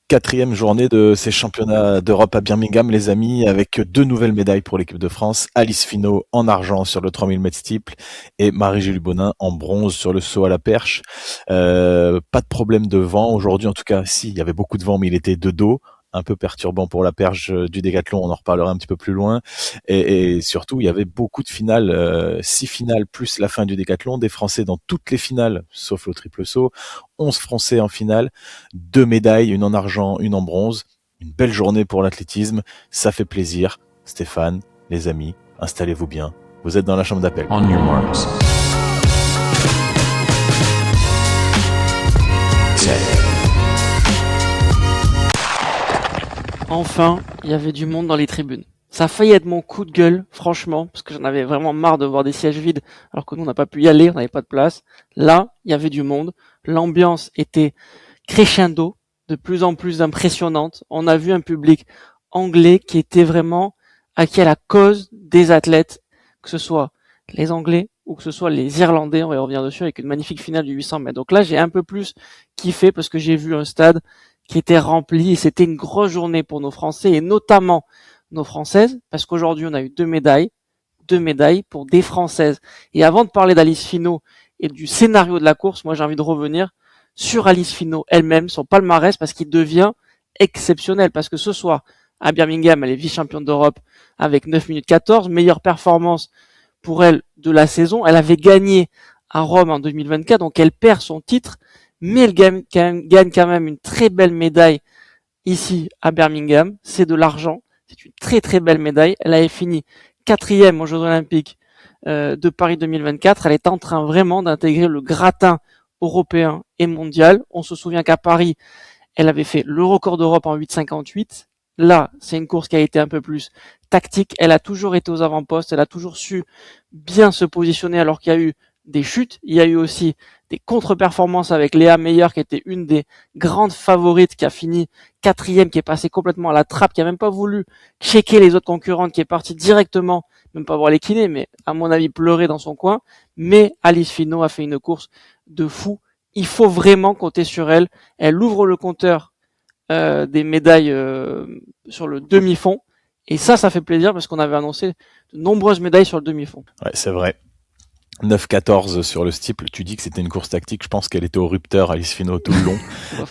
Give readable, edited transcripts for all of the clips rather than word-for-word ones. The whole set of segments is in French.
Quatrième journée de ces championnats d'Europe à Birmingham, les amis, avec deux nouvelles médailles pour l'équipe de France. Alice Finot en argent sur le 3000 mètres steeple et Marie-Julie Bonin en bronze sur le saut à la perche. Pas de problème de vent aujourd'hui, en tout cas, si, il y avait beaucoup de vent, mais il était de dos. Un peu perturbant pour la perche du décathlon, on en reparlera un petit peu plus loin. Et surtout, il y avait beaucoup de finales, 6 finales plus la fin du décathlon, des Français dans toutes les finales, sauf le triple saut, 11 Français en finale, deux médailles, une en argent, une en bronze. Une belle journée pour l'athlétisme, ça fait plaisir. Stéphane, les amis, installez-vous bien. Vous êtes dans la chambre d'appel. On your marks. Set. Enfin, il y avait du monde dans les tribunes. Ça a failli être mon coup de gueule, franchement, parce que j'en avais vraiment marre de voir des sièges vides, alors que nous, on n'a pas pu y aller, on n'avait pas de place. Là, il y avait du monde. L'ambiance était crescendo, de plus en plus impressionnante. On a vu un public anglais qui était vraiment acquis à la cause des athlètes, que ce soit les Anglais ou que ce soit les Irlandais. On va y revenir dessus avec une magnifique finale du 800 mètres. Donc là, j'ai un peu plus kiffé parce que j'ai vu un stade qui était rempli et c'était une grosse journée pour nos Français et notamment nos Françaises parce qu'aujourd'hui on a eu deux médailles pour des Françaises. Et avant de parler d'Alice Finot et du scénario de la course, moi j'ai envie de revenir sur Alice Finot elle-même, son palmarès, parce qu'il devient exceptionnel, parce que ce soir à Birmingham, elle est vice-championne d'Europe avec 9 minutes 14, meilleure performance pour elle de la saison. Elle avait gagné à Rome en 2024, donc elle perd son titre, mais elle gagne quand même une très belle médaille ici à Birmingham. C'est de l'argent, c'est une très très belle médaille. Elle avait fini 4e aux Jeux Olympiques de Paris 2024. Elle est en train vraiment d'intégrer le gratin européen et mondial. On se souvient qu'à Paris, elle avait fait le record d'Europe en 8,58. Là, c'est une course qui a été un peu plus tactique. Elle a toujours été aux avant-postes. Elle a toujours su bien se positionner alors qu'il y a eu des chutes. Il y a eu aussi des contre-performances avec Léa Meyer qui était une des grandes favorites, qui a fini 4e, qui est passée complètement à la trappe, qui a même pas voulu checker les autres concurrentes, qui est partie directement, même pas voir les kinés, mais à mon avis pleurer dans son coin. Mais Alice Finot a fait une course de fou. Il faut vraiment compter sur elle. Elle ouvre le compteur des médailles sur le demi-fond. Et ça fait plaisir parce qu'on avait annoncé de nombreuses médailles sur le demi-fond. Ouais, c'est vrai. 9-14 sur le steeple, tu dis que c'était une course tactique, je pense qu'elle était au rupteur, Alice Finot, tout le long.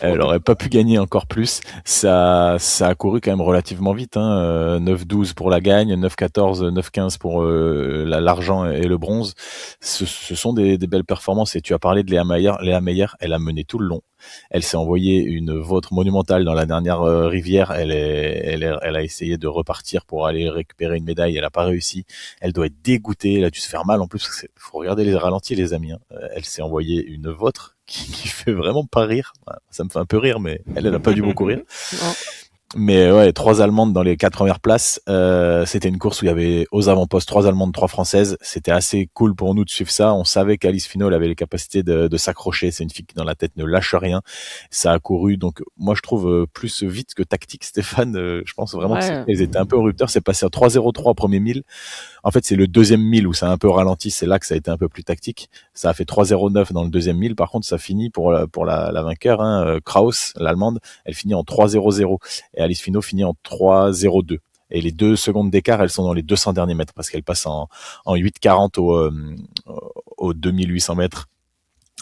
Elle aurait pas pu gagner encore plus. Ça a couru quand même relativement vite, hein. 9-12 pour la gagne, 9-14, 9-15 pour l'argent et le bronze. Ce sont des belles performances. Et tu as parlé de Léa Meyer. Léa Meyer, elle a mené tout le long. Elle s'est envoyée une vôtre monumentale dans la dernière rivière. Elle a essayé de repartir pour aller récupérer une médaille. Elle a pas réussi. Elle doit être dégoûtée. Elle a dû se faire mal. En plus, faut regarder les ralentis, les amis, hein. Elle s'est envoyée une vôtre qui fait vraiment pas rire. Ça me fait un peu rire, mais elle a pas dû beaucoup rire. Mais ouais, 3 Allemandes dans les 4 premières places. C'était une course où il y avait aux avant-postes 3 Allemandes, 3 Françaises. C'était assez cool pour nous de suivre ça. On savait qu'Alice Finot, elle avait les capacités de s'accrocher. C'est une fille qui dans la tête ne lâche rien. Ça a couru, donc moi je trouve plus vite que tactique, Stéphane. Je pense vraiment qu'ils étaient un peu au rupteur. C'est passé à 3,03 au premier 1000. En fait, c'est le deuxième 1000 où ça a un peu ralenti. C'est là que ça a été un peu plus tactique. Ça a fait 3,09 dans le deuxième 1000. Par contre, ça finit pour la vainqueur, hein, Kraus, l'Allemande. Elle finit en 3,00. Et Alice Finot finit en 3,02. Et les 2 secondes d'écart, elles sont dans les 200 derniers mètres parce qu'elle passe en 8,40 au 2800 mètres.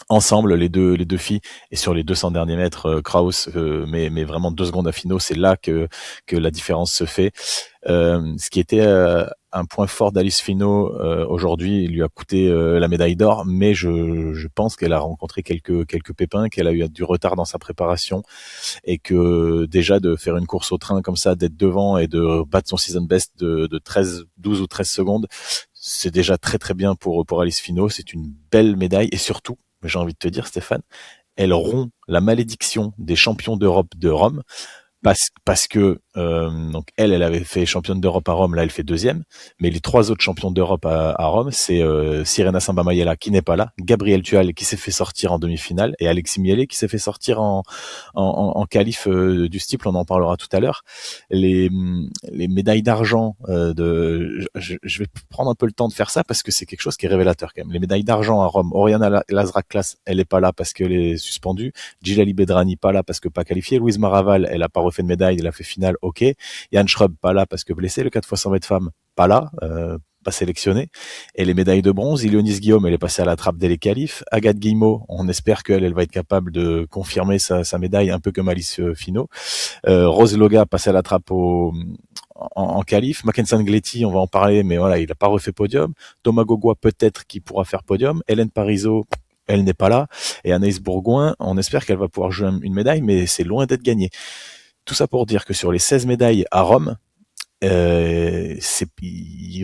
Ensemble, les deux filles, et sur les 200 derniers mètres, Kraus mais vraiment 2 secondes à Finot, c'est là que la différence se fait. Ce qui était un point fort d'Alice Finot aujourd'hui, il lui a coûté la médaille d'or, mais je pense qu'elle a rencontré quelques pépins, qu'elle a eu du retard dans sa préparation, et que déjà de faire une course au train comme ça, d'être devant et de battre son season best de 12 ou 13 secondes, c'est déjà très très bien pour Alice Finot. C'est une belle médaille, et surtout, j'ai envie de te dire, Stéphane, elle rompt la malédiction des champions d'Europe de Rome, parce que donc elle avait fait championne d'Europe à Rome, là elle fait deuxième, mais les trois autres champions d'Europe à Rome, c'est Sirena Samba-Mayela qui n'est pas là, Gabriel Tual qui s'est fait sortir en demi-finale et Alexis Miele qui s'est fait sortir en qualif du steeple, on en parlera tout à l'heure. Les médailles d'argent je vais prendre un peu le temps de faire ça parce que c'est quelque chose qui est révélateur quand même. Les médailles d'argent à Rome, Oriana Lazrak-Klass, elle est pas là parce qu'elle est suspendue, Djilali Bedrani pas là parce que pas qualifiée, Louise Maraval, elle a pas refait de médaille, elle a fait finale, ok. Yann Schrub pas là parce que blessé, le 4x100 mètres femmes pas là, pas sélectionné. Et les médailles de bronze, Ilionis Guillaume, elle est passée à la trappe dès les qualifs. Agathe Guillemot, on espère qu'elle va être capable de confirmer sa médaille, un peu comme Alice Finot. Rose Loga passée à la trappe en qualif. Mackensen Gletti, on va en parler, mais voilà, il n'a pas refait podium. Thomas Gogua, peut-être qu'il pourra faire podium. Hélène Parisot, elle n'est pas là. Et Anaïs Bourgoin, on espère qu'elle va pouvoir jouer une médaille, mais c'est loin d'être gagné. Tout ça pour dire que sur les 16 médailles à Rome, il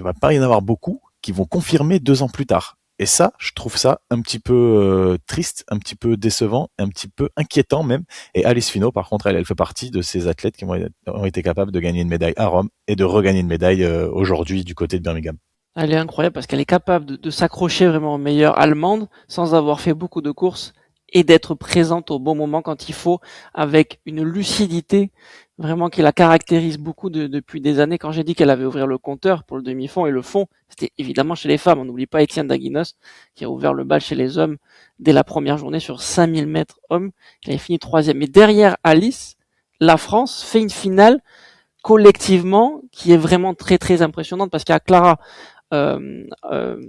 va pas y en avoir beaucoup qui vont confirmer 2 ans plus tard. Et ça, je trouve ça un petit peu triste, un petit peu décevant, un petit peu inquiétant même. Et Alice Finot, par contre, elle fait partie de ces athlètes qui ont été capables de gagner une médaille à Rome et de regagner une médaille aujourd'hui du côté de Birmingham. Elle est incroyable parce qu'elle est capable de s'accrocher vraiment aux meilleures allemandes sans avoir fait beaucoup de courses et d'être présente au bon moment quand il faut, avec une lucidité vraiment qui la caractérise beaucoup depuis des années. Quand j'ai dit qu'elle avait ouvert le compteur pour le demi-fond et le fond, c'était évidemment chez les femmes. On n'oublie pas Étienne Daguinos qui a ouvert le bal chez les hommes dès la première journée sur 5000 mètres hommes. Il avait fini troisième. Mais derrière Alice, la France fait une finale collectivement qui est vraiment très très impressionnante parce qu'il y a Clara euh, euh,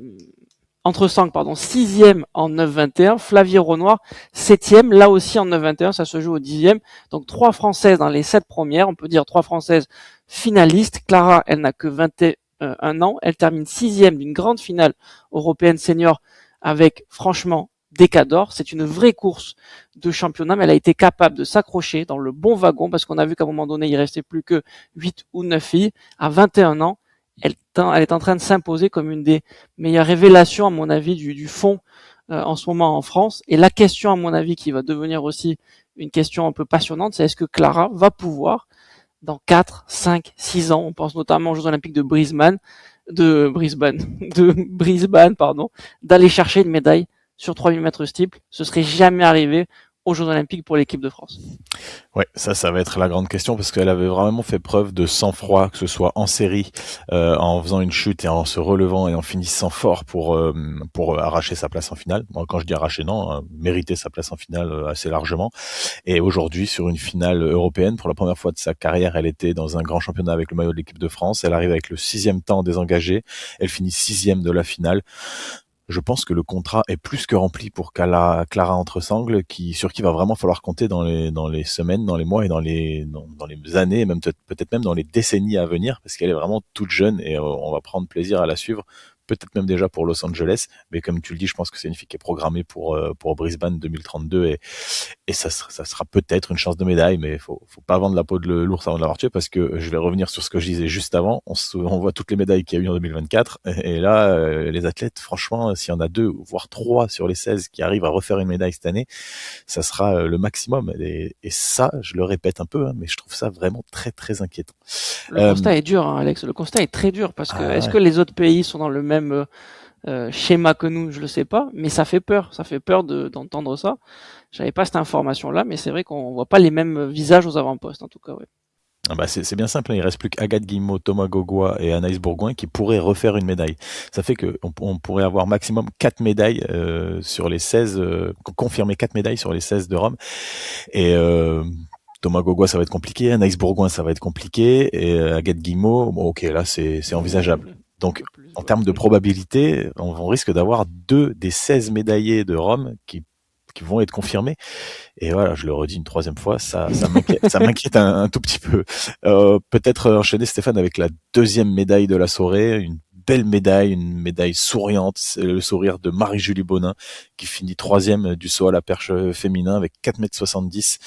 entre Sang, pardon, 6e en 9-21, Flavie Renoir 7e, là aussi en 9-21, ça se joue au 10e. Donc 3 Françaises dans les 7 premières, on peut dire 3 Françaises finalistes. Clara, elle n'a que 21 ans, elle termine 6e d'une grande finale européenne senior avec franchement des cadors. C'est une vraie course de championnat, mais elle a été capable de s'accrocher dans le bon wagon parce qu'on a vu qu'à un moment donné, il restait plus que 8 ou 9 filles. À 21 ans, elle est en train de s'imposer comme une des meilleures révélations, à mon avis, du fond en ce moment en France. Et la question, à mon avis, qui va devenir aussi une question un peu passionnante, c'est est-ce que Clara va pouvoir, dans 4, 5, 6 ans, on pense notamment aux Jeux Olympiques de Brisbane, pardon, d'aller chercher une médaille sur 3000 mètres steeple. Ce serait jamais arrivé aux Jeux Olympiques pour l'équipe de France. Ouais, ça va être la grande question parce qu'elle avait vraiment fait preuve de sang-froid, que ce soit en série, en faisant une chute et en se relevant et en finissant fort pour arracher sa place en finale. Bon, quand je dis arracher, non, mériter sa place en finale assez largement. Et aujourd'hui, sur une finale européenne, pour la première fois de sa carrière, elle était dans un grand championnat avec le maillot de l'équipe de France. Elle arrive avec le 6e temps désengagé. Elle finit 6e de la finale. Je pense que le contrat est plus que rempli pour Clara Entresangle, sur qui va vraiment falloir compter dans les semaines, dans les mois et dans les années, même peut-être même dans les décennies à venir, parce qu'elle est vraiment toute jeune et on va prendre plaisir à la suivre. Peut-être même déjà pour Los Angeles, mais comme tu le dis, je pense que c'est une fille qui est programmée pour Brisbane 2032 et ça sera peut-être une chance de médaille, mais faut pas vendre la peau de l'ours avant de l'avoir tué parce que je vais revenir sur ce que je disais juste avant. On voit toutes les médailles qu'il y a eu en 2024 et là, les athlètes, franchement, s'il y en a 2 voire 3 sur les 16 qui arrivent à refaire une médaille cette année, ça sera le maximum. Et ça, je le répète un peu, hein, mais je trouve ça vraiment très très inquiétant. Le constat est dur, hein, Alex. Le constat est très dur parce que est-ce que les autres pays sont dans le même schéma que nous? Je le sais pas, mais ça fait peur. Ça fait peur d'entendre ça. J'avais pas cette information-là, mais c'est vrai qu'on voit pas les mêmes visages aux avant-postes, en tout cas. Ouais. Ah bah c'est bien simple, hein, il reste plus qu'Agathe Guillemot, Thomas Gogua et Anaïs Bourgoin qui pourraient refaire une médaille. Ça fait qu'on pourrait avoir maximum 4 médailles sur les 16, confirmer 4 médailles sur les 16 de Rome. Et Thomas Gogua, ça va être compliqué, Anaïs Bourgoin, ça va être compliqué, et Agathe Guillemot, bon, ok, là c'est envisageable. Donc en termes de probabilité, on risque d'avoir 2 des 16 médaillés de Rome qui vont être confirmés. Et voilà, je le redis une 3e fois, ça m'inquiète un tout petit peu. Peut-être enchaîner, Stéphane, avec la 2e médaille de la soirée, une belle médaille, une médaille souriante, c'est le sourire de Marie-Julie Bonin, qui finit 3e du saut à la perche féminin avec 4,70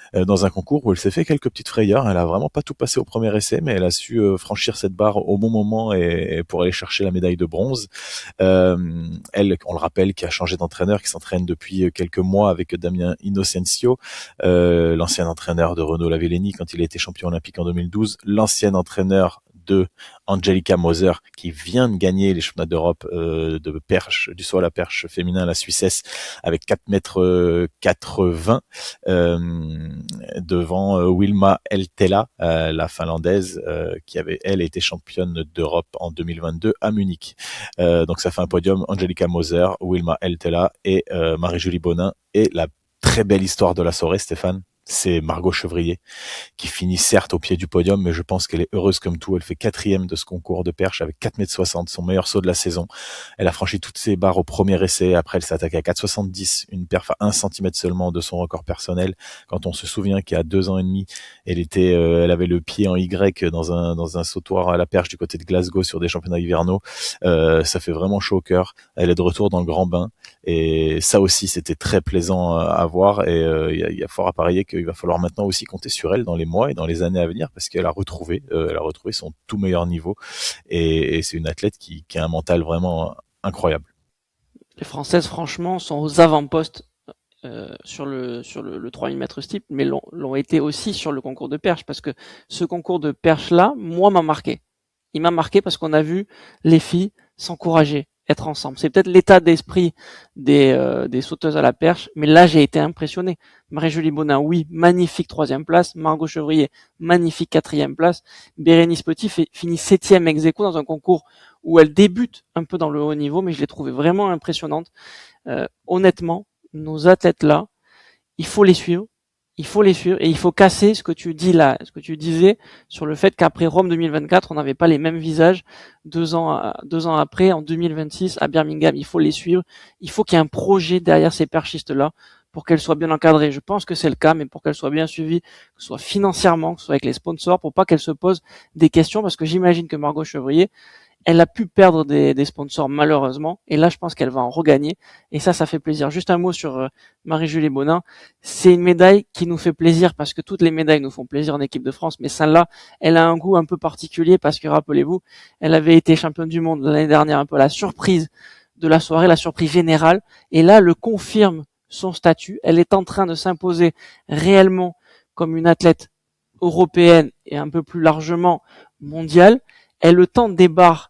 m. dans un concours où elle s'est fait quelques petites frayeurs. Elle a vraiment pas tout passé au premier essai, mais elle a su franchir cette barre au bon moment et pour aller chercher la médaille de bronze. Elle, on le rappelle, qui a changé d'entraîneur, qui s'entraîne depuis quelques mois avec Damien Innocencio, l'ancien entraîneur de Renaud Lavillenie quand il a été champion olympique en 2012, l'ancien entraîneur de Angelika Moser qui vient de gagner les championnats d'Europe de perche, du saut à la perche féminin à la Suissesse avec 4 mètres 80 devant Wilma Eltela, la finlandaise qui avait elle été championne d'Europe en 2022 à Munich. Donc ça fait un podium Angelika Moser, Wilma Eltela et Marie-Julie Bonin. Et la très belle histoire de la soirée, Stéphane, c'est Margot Chevrier qui finit certes au pied du podium, mais je pense qu'elle est heureuse comme tout. Elle fait 4e de ce concours de perche avec 4,60 m, son meilleur saut de la saison. Elle a franchi toutes ses barres au premier essai. Après, elle s'est attaquée à 4,70, une perf à 1 cm seulement de son record personnel. Quand on se souvient qu'il y a 2 ans et demi, elle avait le pied en Y dans un sautoir à la perche du côté de Glasgow sur des championnats hivernaux. Ça fait vraiment chaud au cœur. Elle est de retour dans le grand bain. Et ça aussi, c'était très plaisant à voir. Et il y a fort à parier qu'il va falloir maintenant aussi compter sur elle dans les mois et dans les années à venir parce qu'elle a retrouvé son tout meilleur niveau. Et c'est une athlète qui a un mental vraiment incroyable. Les Françaises, franchement, sont aux avant-postes sur le 3000 mètres steeple, mais l'ont été aussi sur le concours de perche, parce que ce concours de perche-là, moi, m'a marqué. Il m'a marqué parce qu'on a vu les filles s'encourager, être ensemble. C'est peut-être l'état d'esprit des sauteuses à la perche, mais là, j'ai été impressionné. Marie-Julie Bonin, oui, magnifique 3e place. Margot Chevrier, magnifique 4e place. Bérénice Petit finit 7e ex aequo dans un concours où elle débute un peu dans le haut niveau, mais je l'ai trouvée vraiment impressionnante. Honnêtement, nos athlètes là, il faut les suivre. Il faut les suivre et il faut casser ce que tu dis là, ce que tu disais sur le fait qu'après Rome 2024, on n'avait pas les mêmes visages 2 ans après, en 2026 à Birmingham. Il faut les suivre. Il faut qu'il y ait un projet derrière ces perchistes là pour qu'elles soient bien encadrées. Je pense que c'est le cas, mais pour qu'elles soient bien suivies, que ce soit financièrement, que ce soit avec les sponsors, pour pas qu'elles se posent des questions, parce que j'imagine que Margot Chevrier, elle a pu perdre des sponsors malheureusement, et là je pense qu'elle va en regagner, et ça fait plaisir. Juste un mot sur Marie-Julie Bonin, c'est une médaille qui nous fait plaisir parce que toutes les médailles nous font plaisir en équipe de France, mais celle-là, elle a un goût un peu particulier parce que rappelez-vous, elle avait été championne du monde l'année dernière, un peu la surprise de la soirée, la surprise générale, et là le confirme son statut, elle est en train de s'imposer réellement comme une athlète européenne et un peu plus largement mondiale. Elle tente des barres.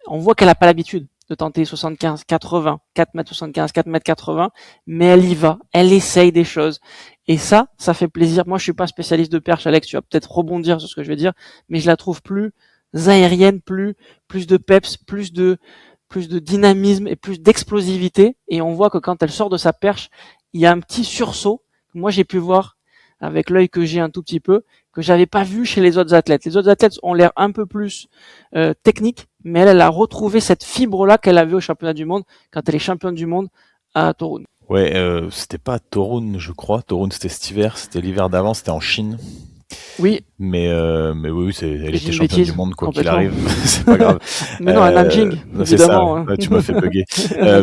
On voit qu'elle n'a pas l'habitude de tenter 75, 80, 4m75, 4m80, mais elle y va, elle essaye des choses. Et ça fait plaisir. Moi, je suis pas spécialiste de perche, Alex, tu vas peut-être rebondir sur ce que je vais dire, mais je la trouve plus aérienne, plus de peps, plus de dynamisme et plus d'explosivité. Et on voit que quand elle sort de sa perche, il y a un petit sursaut. Moi, j'ai pu voir avec l'œil que j'ai un tout petit peu, que j'avais pas vu chez les autres athlètes. Les autres athlètes ont l'air un peu plus techniques, mais elle a retrouvé cette fibre-là qu'elle avait au championnat du monde, quand elle est championne du monde à Toruń. Ouais, c'était pas à Toruń, je crois. Toruń, c'était cet hiver, c'était l'hiver d'avant, c'était en Chine. Oui. Mais oui, elle était championne bêtise, du monde quoi qu'il arrive. C'est pas grave. Mais non, à Nanjing, c'est ça. évidemment. Ouais, tu m'as fait bugger.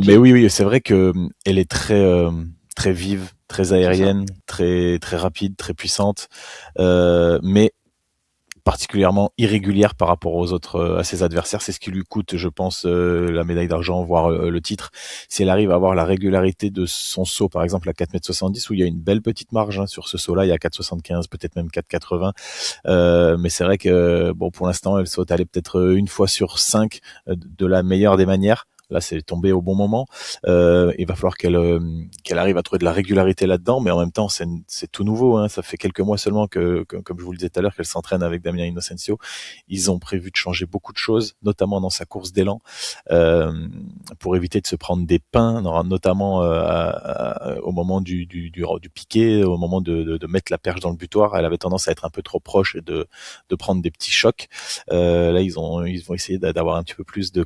Mais oui, c'est vrai que elle est très vive, très aérienne, très rapide, très puissante, mais particulièrement irrégulière par rapport aux autres, à ses adversaires. C'est ce qui lui coûte, je pense, la médaille d'argent, voire le titre. Si elle arrive à avoir la régularité de son saut, par exemple à 4,70 m, où il y a une belle petite marge sur ce saut-là, il y a 4,75, peut-être même 4,80. Mais c'est vrai que bon, pour l'instant, elle saute aller peut-être une fois sur 5 de la meilleure des manières. Là, c'est tombé au bon moment. Il va falloir qu'elle arrive à trouver de la régularité là-dedans, mais en même temps, c'est tout nouveau. Hein. Ça fait quelques mois seulement que, comme je vous le disais tout à l'heure, qu'elle s'entraîne avec Damien Innocencio. Ils ont prévu de changer beaucoup de choses, notamment dans sa course d'élan, pour éviter de se prendre des pains, notamment au moment du piqué, au moment de mettre la perche dans le butoir. Elle avait tendance à être un peu trop proche et de prendre des petits chocs. Là, ils vont essayer d'avoir un petit peu plus de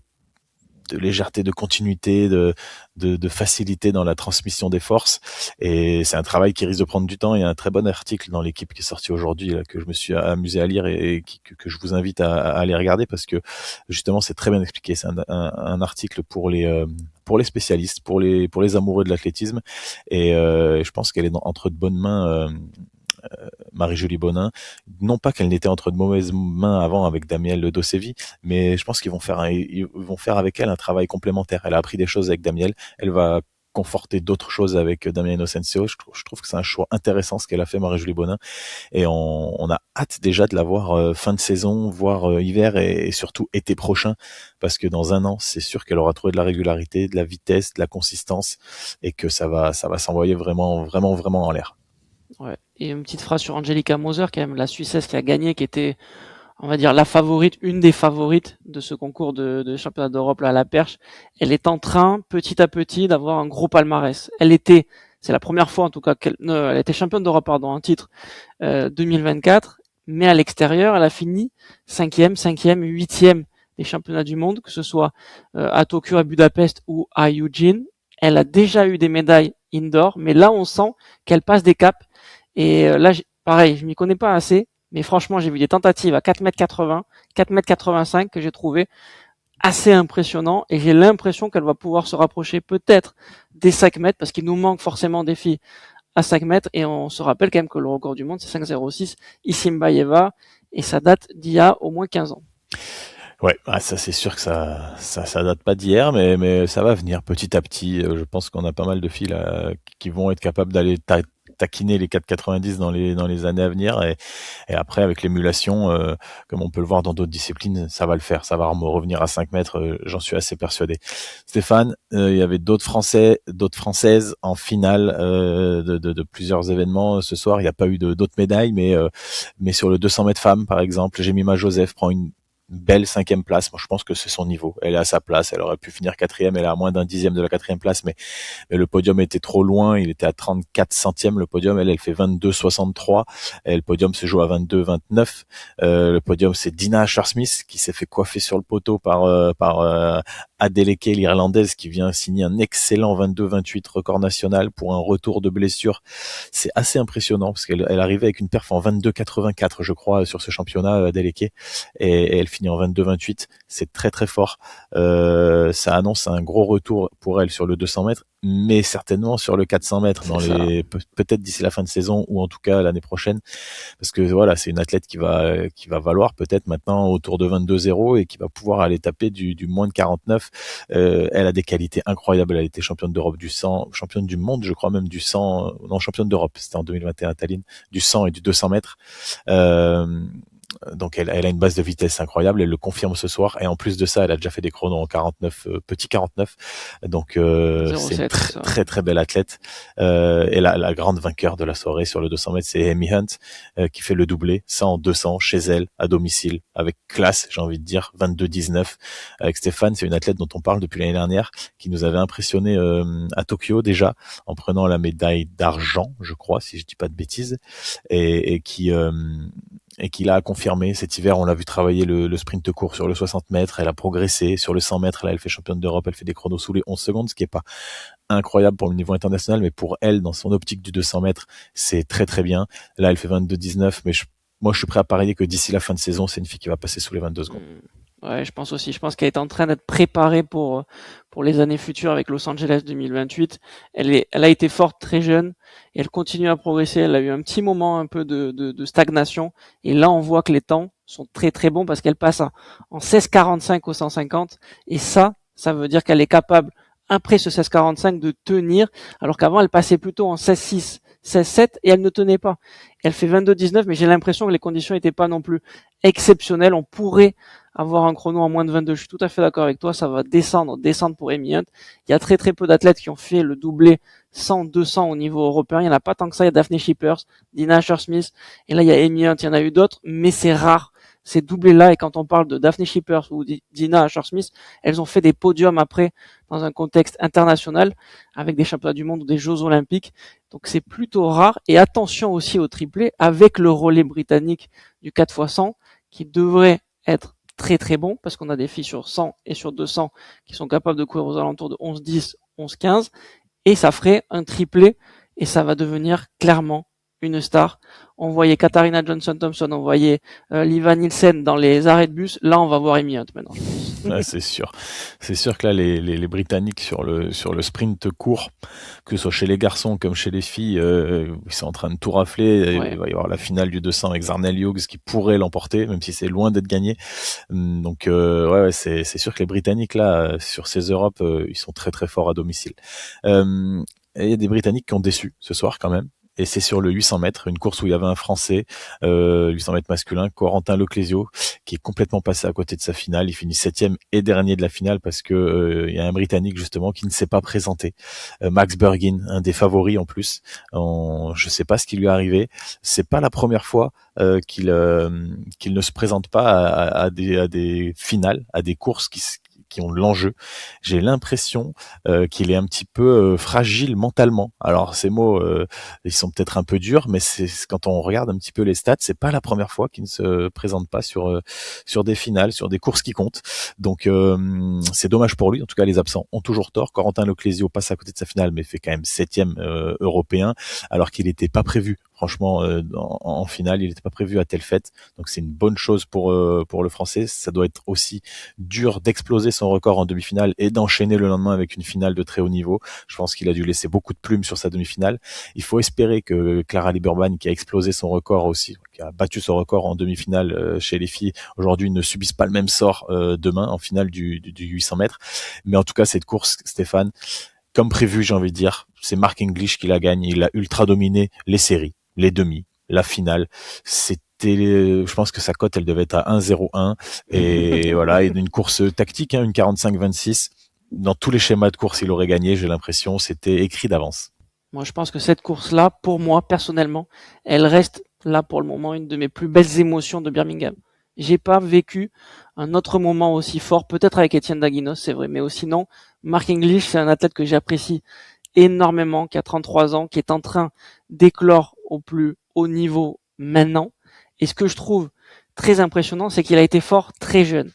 légèreté, de continuité, de facilité dans la transmission des forces. Et c'est un travail qui risque de prendre du temps. Il y a un très bon article dans l'équipe qui est sorti aujourd'hui, là, que je me suis amusé à lire et que je vous invite à aller regarder parce que justement c'est très bien expliqué. C'est un article pour les spécialistes, pour les amoureux de l'athlétisme. Et je pense qu'elle est entre de bonnes mains. Marie-Julie Bonin. Non pas qu'elle n'était entre de mauvaises mains avant avec Damiel Dossevi, mais je pense qu'ils vont faire avec elle un travail complémentaire. Elle a appris des choses avec Damiel, elle va conforter d'autres choses avec Damien Inocencio. Je trouve que c'est un choix intéressant ce qu'elle a fait, Marie-Julie Bonin, et on a hâte déjà de la voir fin de saison, voire hiver et surtout été prochain, parce que dans un an, c'est sûr qu'elle aura trouvé de la régularité, de la vitesse, de la consistance, et que ça va s'envoyer vraiment, vraiment, vraiment en l'air. Ouais. Et une petite phrase sur Angelica Moser, quand même, la Suissesse qui a gagné, qui était, on va dire, la favorite, une des favorites de ce concours de championnat d'Europe là à la perche. Elle est en train, petit à petit, d'avoir un gros palmarès. C'est la première fois en tout cas elle était championne d'Europe, pardon, un titre 2024, mais à l'extérieur, elle a fini cinquième, huitième des championnats du monde, que ce soit à Tokyo, à Budapest ou à Eugene. Elle a déjà eu des médailles indoor, mais là on sent qu'elle passe des caps. Et là, pareil, je m'y connais pas assez, mais franchement, j'ai vu des tentatives à 4,80 m, 4,85 m que j'ai trouvé assez impressionnant, et j'ai l'impression qu'elle va pouvoir se rapprocher peut-être des 5 mètres, parce qu'il nous manque forcément des filles à 5 mètres, et on se rappelle quand même que le record du monde, c'est 5,06, Isimbayeva, et ça date d'il y a au moins 15 ans. Ouais, ça c'est sûr que ça date pas d'hier, mais ça va venir petit à petit. Je pense qu'on a pas mal de filles là, qui vont être capables d'aller taquiner les 4,90 dans les années à venir, et après avec l'émulation, comme on peut le voir dans d'autres disciplines, ça va le faire, ça va revenir à 5 mètres, j'en suis assez persuadé. Stéphane, il y avait d'autres Français, d'autres Françaises en finale de plusieurs événements ce soir. Il n'y a pas eu d'autres médailles, mais sur le 200 mètres femmes par exemple, Jemima Joseph prend une belle 5e place. Moi, je pense que c'est son niveau. Elle est à sa place. Elle aurait pu finir 4e. Elle est à moins d'un dixième de la 4e place, mais le podium était trop loin. Il était à 34 centièmes, le podium. Elle fait 22,63. Et le podium se joue à 22,29. Le podium, c'est Dina Asher-Smith qui s'est fait coiffer sur le poteau par Adeleke, l'Irlandaise, qui vient signer un excellent 22,28 record national pour un retour de blessure. C'est assez impressionnant parce qu'elle arrivait avec une perf en 22,84, je crois, sur ce championnat, Adeleke, et elle finit en 22,28. C'est très très fort. Ça annonce un gros retour pour elle sur le 200 mètres, mais certainement sur le 400 mètres peut-être d'ici la fin de saison, ou en tout cas l'année prochaine, parce que voilà, c'est une athlète qui va valoir peut-être maintenant autour de 22,0 et qui va pouvoir aller taper du moins de 49. Elle a des qualités incroyables. Elle a été championne d'Europe du 100, championne du monde, je crois même du 100, non, championne d'Europe, c'était en 2021 à Tallinn, du 100 et du 200 mètres. Donc elle a une base de vitesse incroyable, elle le confirme ce soir, et en plus de ça, elle a déjà fait des chronos en 49, petit 49. Donc c'est une très très belle athlète. Et la grande vainqueur de la soirée sur le 200 mètres, c'est Amy Hunt, qui fait le doublé 100 200 chez elle à domicile avec classe, j'ai envie de dire, 22,19. Avec Stéphane, c'est une athlète dont on parle depuis l'année dernière, qui nous avait impressionné à Tokyo déjà en prenant la médaille d'argent, je crois, si je dis pas de bêtises, et qui l'a confirmé cet hiver. On l'a vu travailler le sprint court sur le 60 mètres, elle a progressé sur le 100 mètres, là elle fait championne d'Europe, elle fait des chronos sous les 11 secondes, ce qui est pas incroyable pour le niveau international, mais pour elle, dans son optique du 200 mètres, c'est très très bien. Là elle fait 22,19, mais moi je suis prêt à parier que d'ici la fin de saison, c'est une fille qui va passer sous les 22 secondes. Ouais, je pense aussi. Je pense qu'elle est en train d'être préparée pour les années futures avec Los Angeles 2028. Elle a été forte très jeune et elle continue à progresser. Elle a eu un petit moment un peu de stagnation, et là on voit que les temps sont très très bons parce qu'elle passe en 16,45 au 150, et ça veut dire qu'elle est capable, après ce 16,45, de tenir, alors qu'avant elle passait plutôt en 16,6, 16,7 et elle ne tenait pas. Elle fait 22,19, mais j'ai l'impression que les conditions n'étaient pas non plus exceptionnelles. On pourrait avoir un chrono en moins de 22. Je suis tout à fait d'accord avec toi. Ça va descendre pour Amy Hunt. Il y a très très peu d'athlètes qui ont fait le doublé 100, 200 au niveau européen. Il n'y en a pas tant que ça. Il y a Daphne Shippers, Dina Asher-Smith, et là il y a Amy Hunt. Il y en a eu d'autres, mais c'est rare ces doublés-là. Et quand on parle de Daphne Shippers ou Dina Asher-Smith, elles ont fait des podiums après dans un contexte international avec des championnats du monde ou des Jeux olympiques. Donc c'est plutôt rare. Et attention aussi au triplé avec le relais britannique du 4x100 qui devrait être très très bon, parce qu'on a des filles sur 100 et sur 200 qui sont capables de courir aux alentours de 11-10, 11-15, et ça ferait un triplé, et ça va devenir clairement une star. On voyait Katharina Johnson-Thompson, on voyait Liva Nielsen dans les arrêts de bus, là on va voir Amy Hunt maintenant, je pense. Ouais, c'est sûr que là les Britanniques sur le sprint court, que ce soit chez les garçons comme chez les filles, ils sont en train de tout rafler. Il Ouais. va y avoir la finale du 200 avec Zarnel Hughes qui pourrait l'emporter, même si c'est loin d'être gagné. Donc ouais, c'est sûr que les Britanniques là sur ces Europes, ils sont très très forts à domicile. Et il y a des Britanniques qui ont déçu ce soir quand même. Et c'est sur le 800 mètres, une course où il y avait un Français, 800 mètres masculin, Corentin Leclésio, qui est complètement passé à côté de sa finale. Il finit septième et dernier de la finale parce que il y a un Britannique justement qui ne s'est pas présenté. Max Burgin, un des favoris en plus. Je sais pas ce qui lui est arrivé. C'est pas la première fois qu'il ne se présente pas à des finales, à des courses qui ont de l'enjeu. J'ai l'impression qu'il est un petit peu fragile mentalement. Alors ces mots, ils sont peut-être un peu durs, mais c'est quand on regarde un petit peu les stats, c'est pas la première fois qu'il ne se présente pas sur des finales, sur des courses qui comptent. Donc c'est dommage pour lui. En tout cas, les absents ont toujours tort. Corentin Leclésio passe à côté de sa finale, mais fait quand même septième européen, alors qu'il n'était pas prévu. Franchement, en finale, il n'était pas prévu à telle fête. Donc c'est une bonne chose pour le Français. Ça doit être aussi dur d'exploser son record en demi-finale et d'enchaîner le lendemain avec une finale de très haut niveau. Je pense qu'il a dû laisser beaucoup de plumes sur sa demi-finale. Il faut espérer que Clara Lieberman, qui a explosé son record aussi, qui a battu son record en demi-finale chez les filles, aujourd'hui ne subisse pas le même sort demain en finale du 800 mètres. Mais en tout cas, cette course, Stéphane, comme prévu, j'ai envie de dire, c'est Mark English qui la gagne. Il a ultra dominé les séries, les demi, la finale. Je pense que sa cote, elle devait être à 1,01. Et voilà, une course tactique, hein, une 45-26. Dans tous les schémas de course, il aurait gagné, j'ai l'impression. C'était écrit d'avance. Moi, je pense que cette course-là, pour moi, personnellement, elle reste là pour le moment une de mes plus belles émotions de Birmingham. J'ai pas vécu un autre moment aussi fort, peut-être avec Étienne Daguinos, c'est vrai, mais aussi non. Mark English, c'est un athlète que j'apprécie énormément, qui a 33 ans, qui est en train d'éclore au plus haut niveau maintenant. Et ce que je trouve très impressionnant, c'est qu'il a été fort très jeune.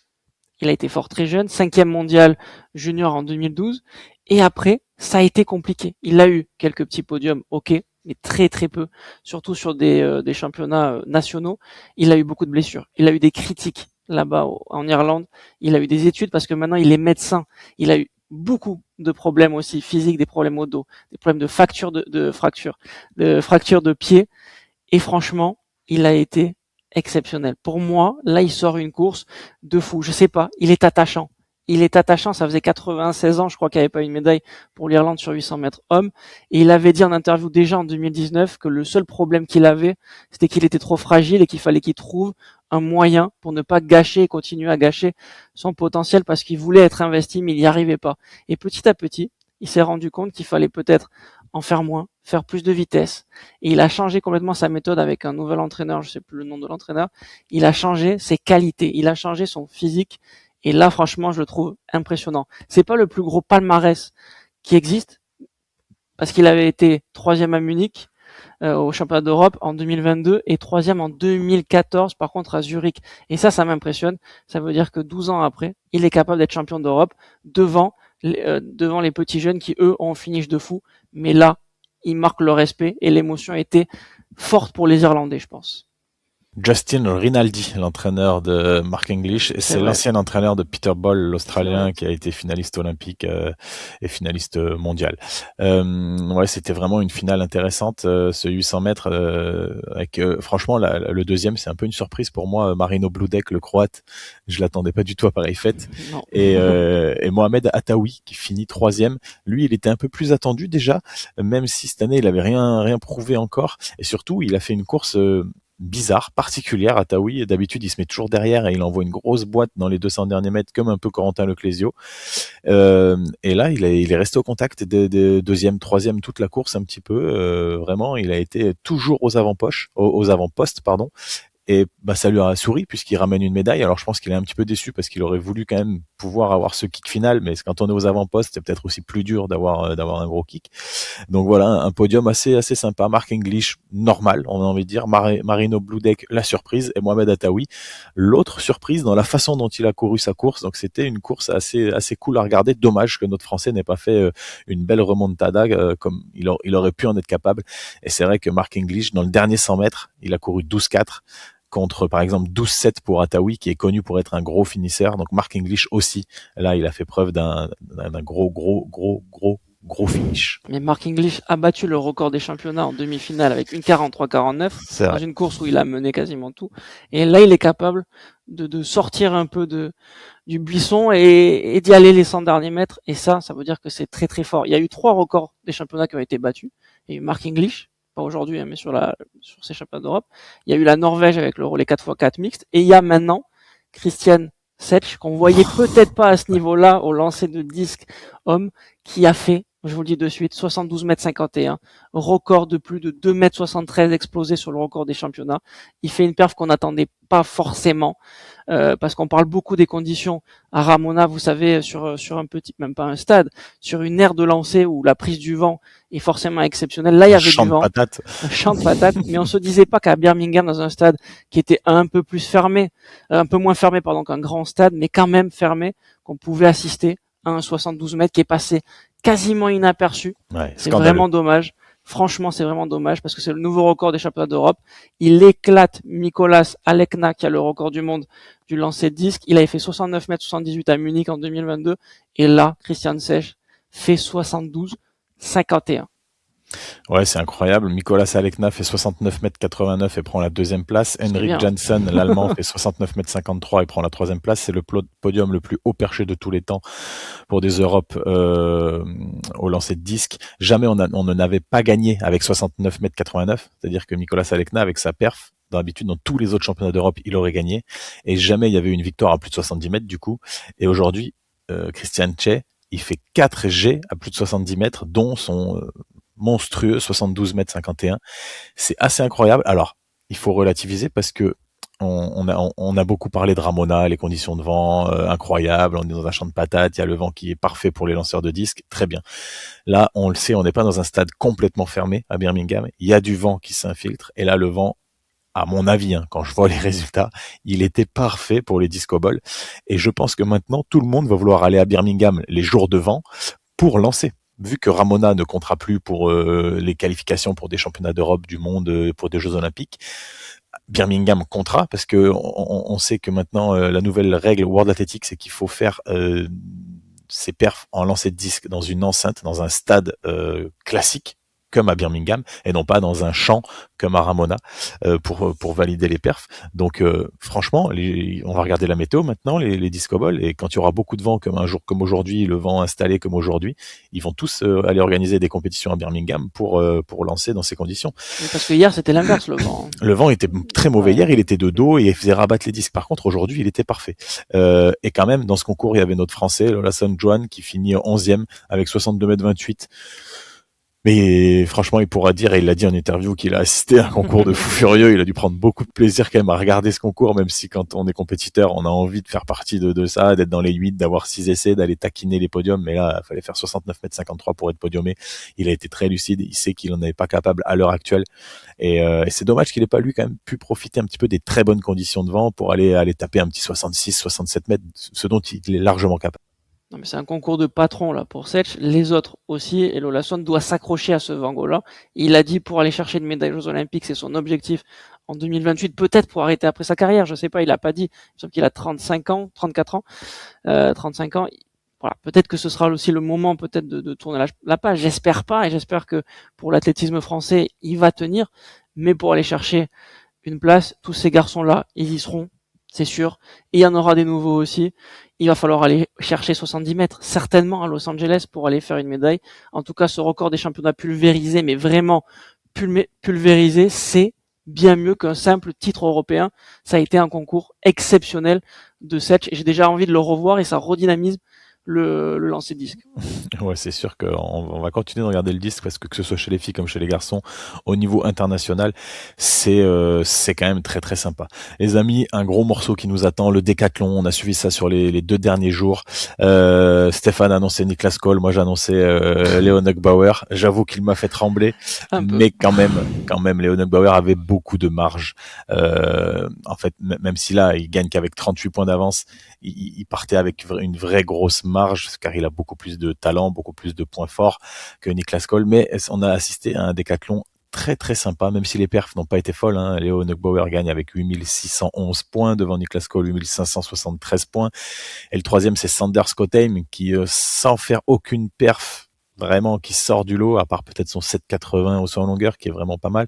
Il a été fort très jeune, 5e mondial junior en 2012. Et après, ça a été compliqué. Il a eu quelques petits podiums, ok, mais très très peu, surtout sur des championnats nationaux. Il a eu beaucoup de blessures. Il a eu des critiques là-bas en Irlande. Il a eu des études parce que maintenant il est médecin. Il a eu beaucoup de problèmes aussi physiques, des problèmes au dos, des problèmes de fracture de fracture de pied. Et franchement, il a été exceptionnel. Pour moi, là, il sort une course de fou. Je sais pas, il est attachant. Il est attachant, ça faisait 96 ans, je crois qu'il n'y avait pas une médaille pour l'Irlande sur 800 mètres hommes. Et il avait dit en interview déjà en 2019 que le seul problème qu'il avait, c'était qu'il était trop fragile et qu'il fallait qu'il trouve un moyen pour ne pas gâcher et continuer à gâcher son potentiel parce qu'il voulait être investi, mais il n'y arrivait pas. Et petit à petit, il s'est rendu compte qu'il fallait peut-être en faire moins, faire plus de vitesse. Et il a changé complètement sa méthode avec un nouvel entraîneur, je sais plus le nom de l'entraîneur. Il a changé ses qualités, il a changé son physique. Et là, franchement, je le trouve impressionnant. C'est pas le plus gros palmarès qui existe, parce qu'il avait été 3e à Munich, au championnat d'Europe en 2022 et 3e en 2014 par contre à Zurich. Et ça m'impressionne. Ça veut dire que 12 ans après, il est capable d'être champion d'Europe devant les petits jeunes qui eux ont un finish de fou. Mais là, il marque le respect et l'émotion a été forte pour les Irlandais, je pense. Justin Rinaldi, l'entraîneur de Mark English, et c'est l'ancien entraîneur de Peter Ball, l'Australien, qui a été finaliste olympique et finaliste mondial. Ouais, c'était vraiment une finale intéressante, ce 800 mètres, avec franchement le deuxième, c'est un peu une surprise pour moi, Marino Bludek, le Croate. Je l'attendais pas du tout à pareille fête. Non. Et Mohamed Attaoui, qui finit troisième. Lui, il était un peu plus attendu déjà, même si cette année il avait rien prouvé encore. Et surtout, il a fait une course bizarre, particulière à Taoui. D'habitude, il se met toujours derrière et il envoie une grosse boîte dans les 200 derniers mètres, comme un peu Corentin Leclésio. Et là, il est resté au contact des deuxième, troisième, toute la course un petit peu. Vraiment, il a été toujours aux avant-postes, pardon. Et bah ça lui a souri puisqu'il ramène une médaille. Alors je pense qu'il est un petit peu déçu parce qu'il aurait voulu quand même pouvoir avoir ce kick final, mais quand on est aux avant-postes, c'est peut-être aussi plus dur d'avoir un gros kick. Donc voilà, un podium assez sympa. Mark English normal, on a envie de dire. Marino Bludek la surprise et Mohamed Attaoui l'autre surprise dans la façon dont il a couru sa course. Donc c'était une course assez cool à regarder. Dommage que notre Français n'ait pas fait une belle remontada comme il aurait pu en être capable. Et c'est vrai que Mark English dans le dernier 100 mètres, il a couru 12-4. contre, par exemple, 12-7 pour Ataoui, qui est connu pour être un gros finisseur. Donc, Mark English aussi. Là, il a fait preuve d'un gros finish. Mais Mark English a battu le record des championnats en demi-finale avec une 43-49 dans une course où il a mené quasiment tout. Et là, il est capable de sortir un peu du buisson et d'y aller les 100 derniers mètres. Et ça veut dire que c'est très très fort. Il y a eu 3 records des championnats qui ont été battus. Il y a eu Mark English, pas aujourd'hui, mais sur ces championnats d'Europe. Il y a eu la Norvège avec les 4x4 mixtes. Et il y a maintenant Christian Setch, qu'on voyait peut-être pas à ce niveau-là au lancer de disque homme, qui a fait, je vous le dis de suite, 72,51 m, record de plus de 2,73 m explosé sur le record des championnats. Il fait une perf qu'on n'attendait pas forcément, parce qu'on parle beaucoup des conditions à Ramona, vous savez, sur un petit, même pas un stade, sur une aire de lancer où la prise du vent est forcément exceptionnelle. Là, il y avait du vent. Un champ de patates. Mais on se disait pas qu'à Birmingham, dans un stade qui était un peu moins fermé, qu'un grand stade, mais quand même fermé, qu'on pouvait assister à un 72 mètres qui est passé quasiment inaperçu. Ouais, c'est vraiment dommage. Franchement, c'est vraiment dommage parce que c'est le nouveau record des championnats d'Europe. Il éclate Mikolas Alekna qui a le record du monde du lancer de disque. Il avait fait 69,78 m à Munich en 2022. Et là, Christian Setch fait 72,51 m. Ouais, c'est incroyable. Mikolas Alekna fait 69,89 m et prend la deuxième place. Henrik Janssen, l'Allemand, fait 69,53 m et prend la troisième place. C'est le podium le plus haut perché de tous les temps pour des Europes au lancer de disque. Jamais on ne n'avait pas gagné avec 69,89 m. C'est-à-dire que Mikolas Alekna, avec sa perf, d'habitude, dans tous les autres championnats d'Europe, il aurait gagné. Et jamais il y avait eu une victoire à plus de 70 mètres, du coup. Et aujourd'hui, Christian Tche, il fait 4 G à plus de 70 mètres, dont son monstrueux 72,51 m. C'est assez incroyable. Alors, il faut relativiser parce que on a beaucoup parlé de Ramona, les conditions de vent incroyables, on est dans un champ de patates, il y a le vent qui est parfait pour les lanceurs de disques, très bien. Là, on le sait, on n'est pas dans un stade complètement fermé à Birmingham, il y a du vent qui s'infiltre, et là, le vent, à mon avis, quand je vois les résultats, il était parfait pour les disco balls, et je pense que maintenant, tout le monde va vouloir aller à Birmingham les jours de vent pour lancer. Vu que Ramona ne comptera plus pour les qualifications pour des championnats d'Europe, du monde, pour des Jeux Olympiques, Birmingham comptera parce que on sait que maintenant la nouvelle règle World Athletics, c'est qu'il faut faire ses perfs en lancer de disque dans une enceinte, dans un stade classique comme à Birmingham et non pas dans un champ comme à Ramona pour valider les perfs. Donc franchement, on va regarder la météo maintenant, les disco balls, et quand il y aura beaucoup de vent comme un jour comme aujourd'hui, le vent installé comme aujourd'hui, ils vont tous aller organiser des compétitions à Birmingham pour lancer dans ces conditions. Mais parce que hier c'était l'inverse, le vent. Le vent était très mauvais hier, il était de dos et il faisait rabattre les disques. Par contre aujourd'hui il était parfait. Et quand même dans ce concours il y avait notre Français Lolason Joan qui finit 11e avec 62,28 m. Mais franchement, il pourra dire, et il l'a dit en interview, qu'il a assisté à un concours de fou furieux. Il a dû prendre beaucoup de plaisir quand même à regarder ce concours, même si quand on est compétiteur, on a envie de faire partie de ça, d'être dans les 8, d'avoir 6 essais, d'aller taquiner les podiums. Mais là, il fallait faire 69,53 m pour être podiumé. Il a été très lucide. Il sait qu'il n'en est pas capable à l'heure actuelle. Et c'est dommage qu'il n'ait pas, lui, quand même pu profiter un petit peu des très bonnes conditions de vent pour aller taper un petit 66, 67 mètres, ce dont il est largement capable. Non, mais c'est un concours de patron là pour Setch, les autres aussi, et Lolason doit s'accrocher à ce Van-Gogh-là. Il a dit pour aller chercher une médaille aux Olympiques, c'est son objectif en 2028, peut-être pour arrêter après sa carrière, je sais pas, il a pas dit, il me semble qu'il a 35 ans, 34 ans, 35 ans. Voilà, peut-être que ce sera aussi le moment peut-être de tourner la page. J'espère pas, et j'espère que pour l'athlétisme français, il va tenir, mais pour aller chercher une place, tous ces garçons-là, ils y seront, c'est sûr. Et il y en aura des nouveaux aussi. Il va falloir aller chercher 70 mètres, certainement à Los Angeles pour aller faire une médaille. En tout cas, ce record des championnats pulvérisé, mais vraiment pulvérisé, c'est bien mieux qu'un simple titre européen. Ça a été un concours exceptionnel de Setch et j'ai déjà envie de le revoir et ça redynamise le lancer de disque. Ouais, c'est sûr qu'on va continuer de regarder le disque parce que ce soit chez les filles comme chez les garçons, au niveau international, c'est quand même très très sympa. Les amis, un gros morceau qui nous attend, le décathlon. On a suivi ça sur les 2 derniers jours. Stéphane a annoncé Niklas Kohl, moi j'ai annoncé Leon Bauer. J'avoue qu'il m'a fait trembler, mais quand même, Leon Bauer avait beaucoup de marge. En fait, même si là, il gagne qu'avec 38 points d'avance, il partait avec une vraie grosse marge, car il a beaucoup plus de talent, beaucoup plus de points forts que Niklas Kohl, mais on a assisté à un décathlon très très sympa, même si les perfs n'ont pas été folles. Hein. Léo Neugbauer gagne avec 8611 points devant Niklas Cole 8573 points. Et le troisième, c'est Sander Schottheim qui, sans faire aucune perf, vraiment qui sort du lot, à part peut-être son 7,80 au saut en longueur, qui est vraiment pas mal.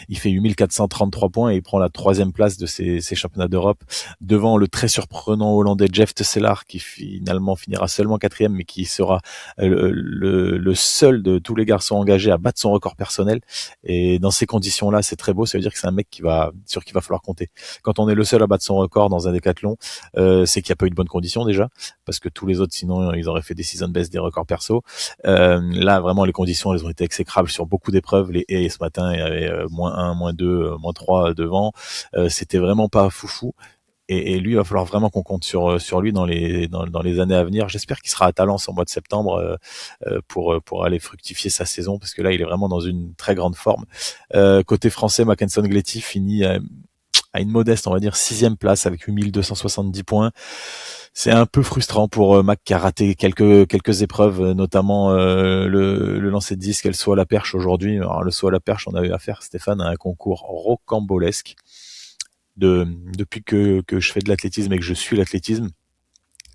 Il fait 8433 points et il prend la troisième place de ces championnats d'Europe, devant le très surprenant hollandais Jeff Tesselaar, qui finalement finira seulement quatrième, mais qui sera le seul de tous les garçons engagés à battre son record personnel. Et dans ces conditions-là, c'est très beau. Ça veut dire que c'est un mec sur qui va falloir compter. Quand on est le seul à battre son record dans un décathlon, c'est qu'il n'y a pas eu de bonnes conditions déjà, parce que tous les autres, sinon, ils auraient fait des season best, des records perso. Là, vraiment, les conditions, elles ont été exécrables sur beaucoup d'épreuves. Les haies, ce matin, il y avait -1, -2, -3 devant. C'était vraiment pas foufou. Et lui, il va falloir vraiment qu'on compte sur lui dans les années à venir. J'espère qu'il sera à Talence en mois de septembre pour aller fructifier sa saison, parce que là, il est vraiment dans une très grande forme. Côté français, Mackenson Gletti finit à une modeste, on va dire, 6e place avec 8270 points. C'est un peu frustrant pour Mac qui a raté quelques épreuves, notamment le lancer de disque et le saut à la perche aujourd'hui. Alors, le saut à la perche, on a eu affaire, Stéphane, à un concours rocambolesque. Depuis que je fais de l'athlétisme et que je suis l'athlétisme,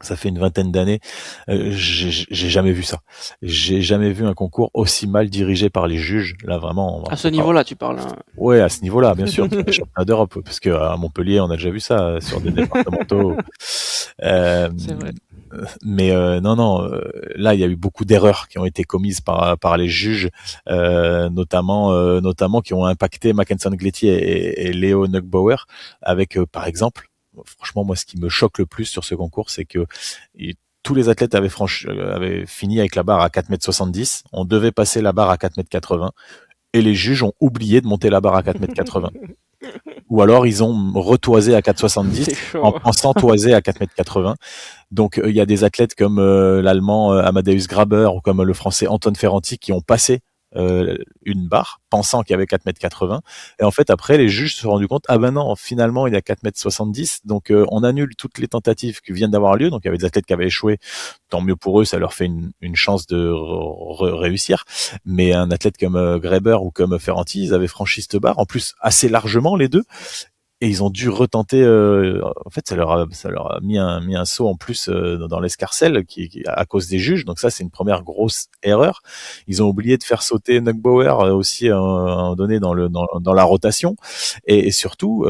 ça fait une vingtaine d'années, j'ai jamais vu ça. J'ai jamais vu un concours aussi mal dirigé par les juges. Là, vraiment. À ce niveau-là, tu parles. Hein. Ouais, à ce niveau-là, bien sûr. Les championnats d'Europe, parce que à Montpellier, on a déjà vu ça sur des départementaux. C'est vrai. Mais non, là, il y a eu beaucoup d'erreurs qui ont été commises par les juges, notamment qui ont impacté Mackenson Gletti et Léo Neugbauer, avec, par exemple, franchement, moi, ce qui me choque le plus sur ce concours, c'est que tous les athlètes avaient fini avec la barre à 4,70 m. On devait passer la barre à 4,80 m. Et les juges ont oublié de monter la barre à 4,80 m. Ou alors, ils ont retoisé à 4,70 en pensant toiser à 4,80 m. Donc, il y a des athlètes comme l'Allemand Amadeus Graber ou comme le Français Anton Ferranti qui ont passé une barre, pensant qu'il y avait 4,80 m. Et en fait, après, les juges se sont rendus compte, ah ben non, finalement, il y a 4,70 m. Donc, on annule toutes les tentatives qui viennent d'avoir lieu. Donc, il y avait des athlètes qui avaient échoué. Tant mieux pour eux, ça leur fait une chance de réussir. Mais un athlète comme Graber ou comme Ferranti, ils avaient franchi cette barre, en plus assez largement les deux. Et ils ont dû retenter. En fait, ça leur a mis un saut en plus dans l'escarcelle à cause des juges. Donc ça, c'est une première grosse erreur. Ils ont oublié de faire sauter Neugbauer aussi à un moment donné dans la rotation. Et surtout,